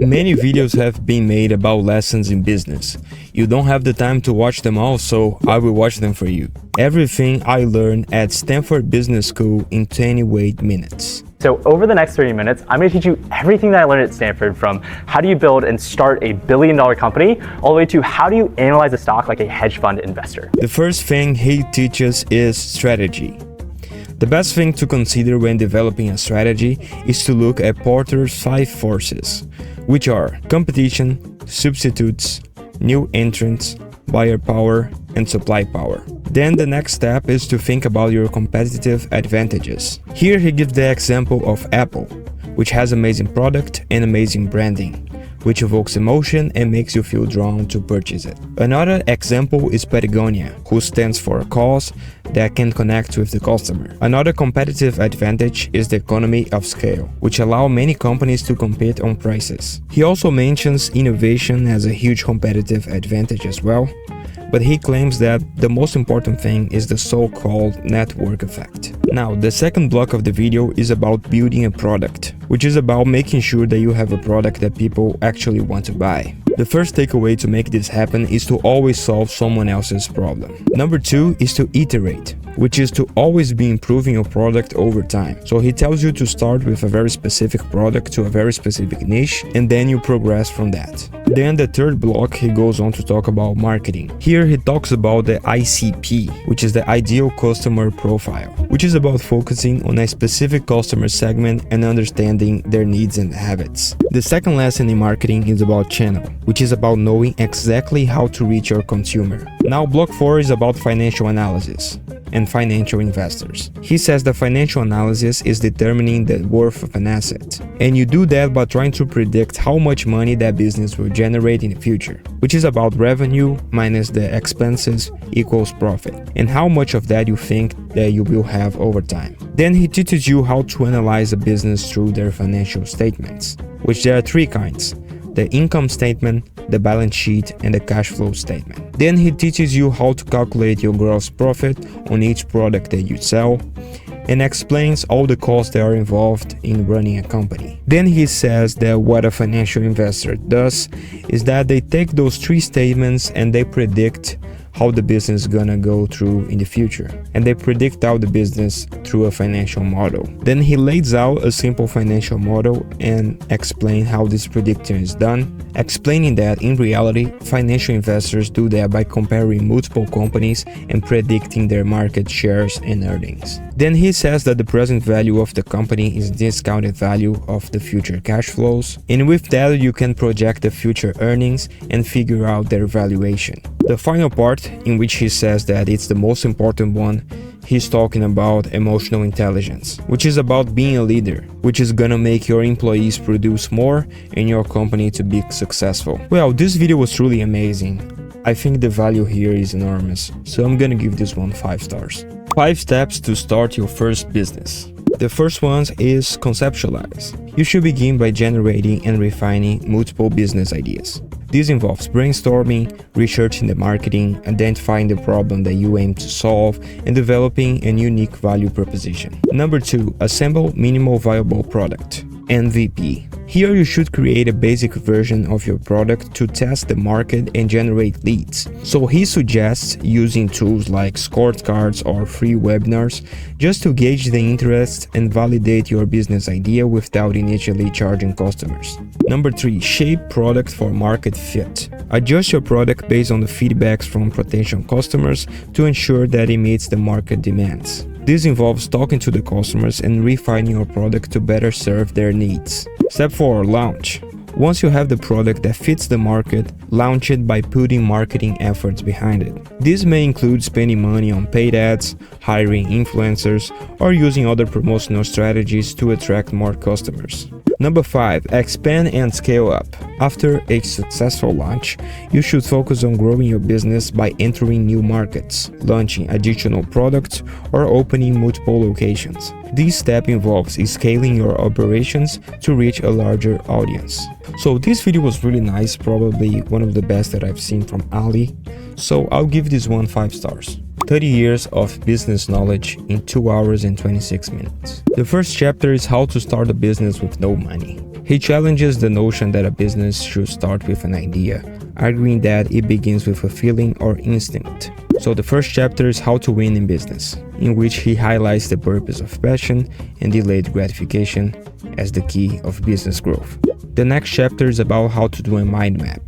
Many videos have been made about lessons in business. You don't have the time to watch them all, so I will watch them for you. Everything I learned at Stanford Business School in 28 minutes. So over the next 30 minutes, I'm going to teach you everything that I learned at Stanford, from how do you build and start a billion-dollar company, all the way to how do you analyze a stock like a hedge fund investor. The first thing he teaches is strategy. The best thing to consider when developing a strategy is to look at Porter's 5 forces, which are competition, substitutes, new entrants, buyer power, and supply power. Then the next step is to think about your competitive advantages. Here he gives the example of Apple, which has amazing product and amazing branding, which evokes emotion and makes you feel drawn to purchase it. Another example is Patagonia, who stands for a cause that can connect with the customer. Another competitive advantage is the economy of scale, which allow many companies to compete on prices. He also mentions innovation as a huge competitive advantage as well, but he claims that the most important thing is the so-called network effect. Now, the second block of the video is about building a product, which is about making sure that you have a product that people actually want to buy. The first takeaway to make this happen is to always solve someone else's problem. Number 2 is to iterate, which is to always be improving your product over time. So he tells you to start with a very specific product to a very specific niche, and then you progress from that. Then the third block, he goes on to talk about marketing. Here he talks about the ICP, which is the ideal customer profile, which is about focusing on a specific customer segment and understanding their needs and habits. The second lesson in marketing is about channel, which is about knowing exactly how to reach your consumer. Now block 4 is about financial analysis and financial investors. He says that financial analysis is determining the worth of an asset, and you do that by trying to predict how much money that business will generate in the future, which is about revenue minus the expenses equals profit, and how much of that you think that you will have over time. Then he teaches you how to analyze a business through their financial statements, which there are 3 kinds: the income statement, the balance sheet, and the cash flow statement. Then he teaches you how to calculate your gross profit on each product that you sell, and explains all the costs that are involved in running a company. Then he says that what a financial investor does is that they take those 3 statements and they predict how the business is gonna go through in the future, and they predict out the business through a financial model. Then he lays out a simple financial model and explains how this prediction is done, explaining that in reality financial investors do that by comparing multiple companies and predicting their market shares and earnings. Then he says that the present value of the company is discounted value of the future cash flows, and with that you can project the future earnings and figure out their valuation. The final part, in which he says that it's the most important one, he's talking about emotional intelligence, which is about being a leader, which is gonna make your employees produce more and your company to be successful. Well, this video was truly amazing. I think the value here is enormous, so I'm gonna give this one 5 stars. 5 steps to start your first business. The first one is conceptualize. You should begin by generating and refining multiple business ideas. This involves brainstorming, researching the marketing, identifying the problem that you aim to solve, and developing a unique value proposition. Number 2, assemble minimal viable product, MVP. Here you should create a basic version of your product to test the market and generate leads. So he suggests using tools like scorecards or free webinars just to gauge the interest and validate your business idea without initially charging customers. Number 3, shape product for market fit. Adjust your product based on the feedbacks from potential customers to ensure that it meets the market demands. This involves talking to the customers and refining your product to better serve their needs. Step 4, launch. Once you have the product that fits the market, launch it by putting marketing efforts behind it. This may include spending money on paid ads, hiring influencers, or using other promotional strategies to attract more customers. Number 5, expand and scale up. After a successful launch, you should focus on growing your business by entering new markets, launching additional products, or opening multiple locations. This step involves scaling your operations to reach a larger audience. So this video was really nice, probably one of the best that I've seen from Ali. So I'll give this one 5 stars. 30 years of business knowledge in 2 hours and 26 minutes. The first chapter is how to start a business with no money. He challenges the notion that a business should start with an idea, arguing that it begins with a feeling or instinct. So the first chapter is how to win in business, in which he highlights the purpose of passion and delayed gratification as the key of business growth. The next chapter is about how to do a mind map,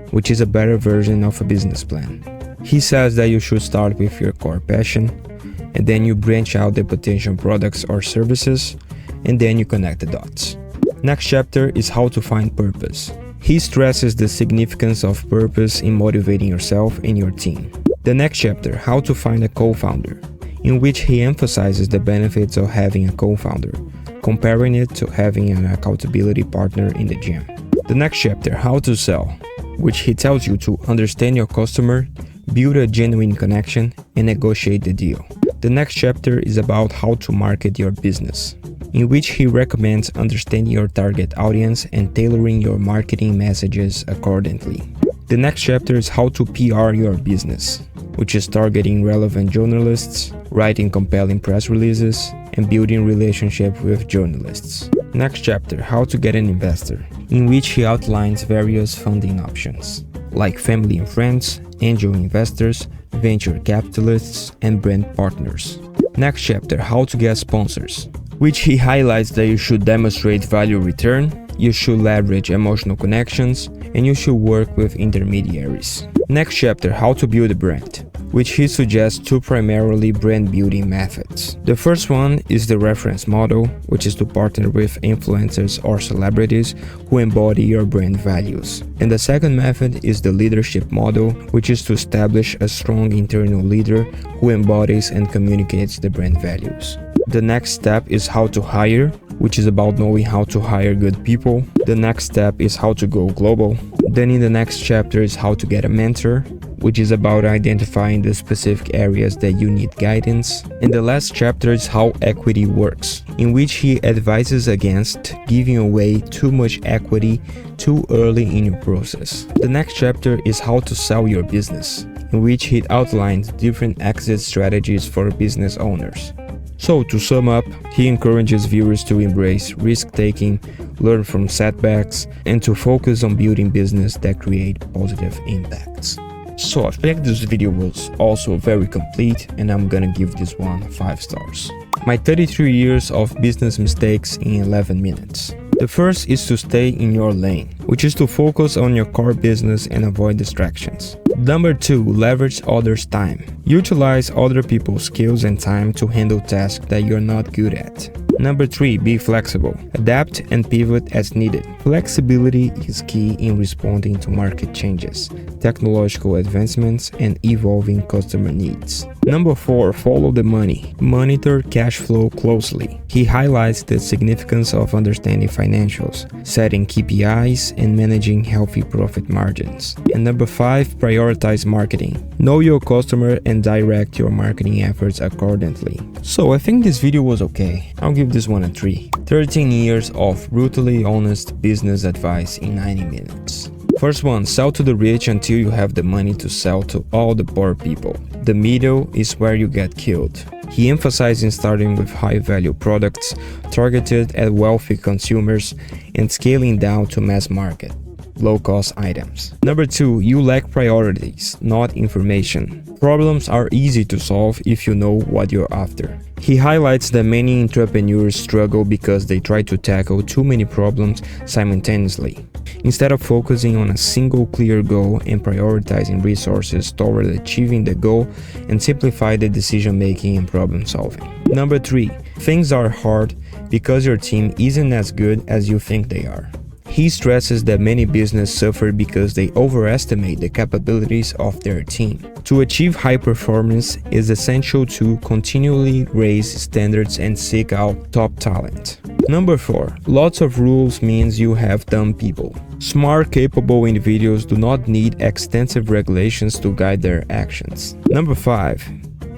which is a better version of a business plan. He says that you should start with your core passion, and then you branch out the potential products or services, and then you connect the dots. Next chapter is how to find purpose. He stresses the significance of purpose in motivating yourself and your team. The next chapter, how to find a co-founder, in which he emphasizes the benefits of having a co-founder, comparing it to having an accountability partner in the gym. The next chapter, how to sell, which he tells you to understand your customer, build a genuine connection, and negotiate the deal. The next chapter is about how to market your business, in which he recommends understanding your target audience and tailoring your marketing messages accordingly. The next chapter is how to PR your business, which is targeting relevant journalists, writing compelling press releases, and building relationships with journalists. Next chapter, how to get an investor, in which he outlines various funding options, like family and friends, angel investors, venture capitalists, and brand partners. Next chapter, how to get sponsors, which he highlights that you should demonstrate value return, you should leverage emotional connections, and you should work with intermediaries. Next chapter, how to build a brand, which he suggests two primarily brand building methods. The first one is the reference model, which is to partner with influencers or celebrities who embody your brand values. And the second method is the leadership model, which is to establish a strong internal leader who embodies and communicates the brand values. The next step is how to hire, which is about knowing how to hire good people. The next step is how to go global. Then in the next chapter is how to get a mentor, which is about identifying the specific areas that you need guidance. And the last chapter is how equity works, in which he advises against giving away too much equity too early in your process. The next chapter is how to sell your business, in which he outlines different exit strategies for business owners. So to sum up, he encourages viewers to embrace risk-taking, learn from setbacks, and to focus on building business that create positive impacts. So I think this video was also very complete, and I'm gonna give this one 5 stars. My 33 years of business mistakes in 11 minutes. The first is to stay in your lane, which is to focus on your core business and avoid distractions. Number 2, leverage others' time. Utilize other people's skills and time to handle tasks that you're not good at. Number 3, be flexible. Adapt and pivot as needed. Flexibility is key in responding to market changes, technological advancements, and evolving customer needs. Number 4, follow the money. Monitor cash flow closely. He highlights the significance of understanding financials, setting KPIs, and managing healthy profit margins. And number 5, prioritize marketing. Know your customer and direct your marketing efforts accordingly. So I think this video was okay. I'll give this one a 3. 13 years of brutally honest business advice in 90 minutes. First one, sell to the rich until you have the money to sell to all the poor people. The middle is where you get killed. He emphasizes starting with high-value products targeted at wealthy consumers and scaling down to mass market, low-cost items. Number 2, you lack priorities, not information. Problems are easy to solve if you know what you're after. He highlights that many entrepreneurs struggle because they try to tackle too many problems simultaneously, instead of focusing on a single clear goal and prioritizing resources toward achieving the goal and simplify the decision making and problem solving. Number 3, things are hard because your team isn't as good as you think they are. He stresses that many businesses suffer because they overestimate the capabilities of their team. To achieve high performance, it is essential to continually raise standards and seek out top talent. Number 4, lots of rules means you have dumb people. Smart, capable individuals do not need extensive regulations to guide their actions. Number 5,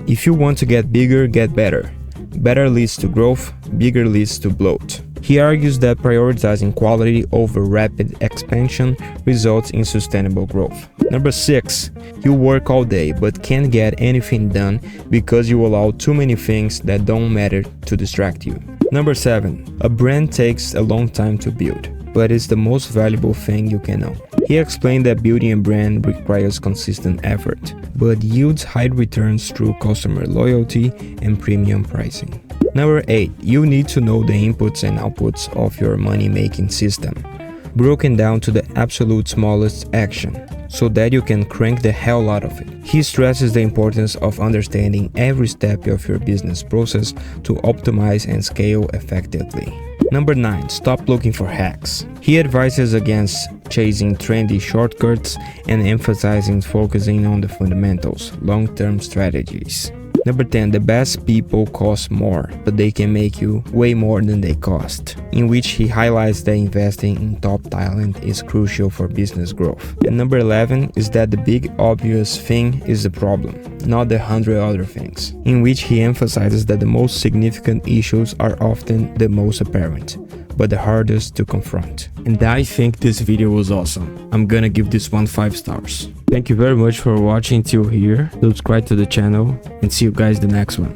if you want to get bigger, get better. Better leads to growth, bigger leads to bloat. He argues that prioritizing quality over rapid expansion results in sustainable growth. Number 6, you work all day but can't get anything done because you allow too many things that don't matter to distract you. Number 7, a brand takes a long time to build. but it's the most valuable thing you can know. He explained that building a brand requires consistent effort, but yields high returns through customer loyalty and premium pricing. Number 8. You need to know the inputs and outputs of your money-making system, broken down to the absolute smallest action, so that you can crank the hell out of it. He stresses the importance of understanding every step of your business process to optimize and scale effectively. Number 9. Stop looking for hacks. He advises against chasing trendy shortcuts and emphasizing focusing on the fundamentals, long-term strategies. Number 10. The best people cost more, but they can make you way more than they cost, in which he highlights that investing in top talent is crucial for business growth. And number 11 is that the big obvious thing is the problem, not the 100 other things, in which he emphasizes that the most significant issues are often the most apparent, but the hardest to confront. And I think this video was awesome. I'm gonna give this one 5 stars. Thank you very much for watching till here. Subscribe to the channel and see you guys the next one.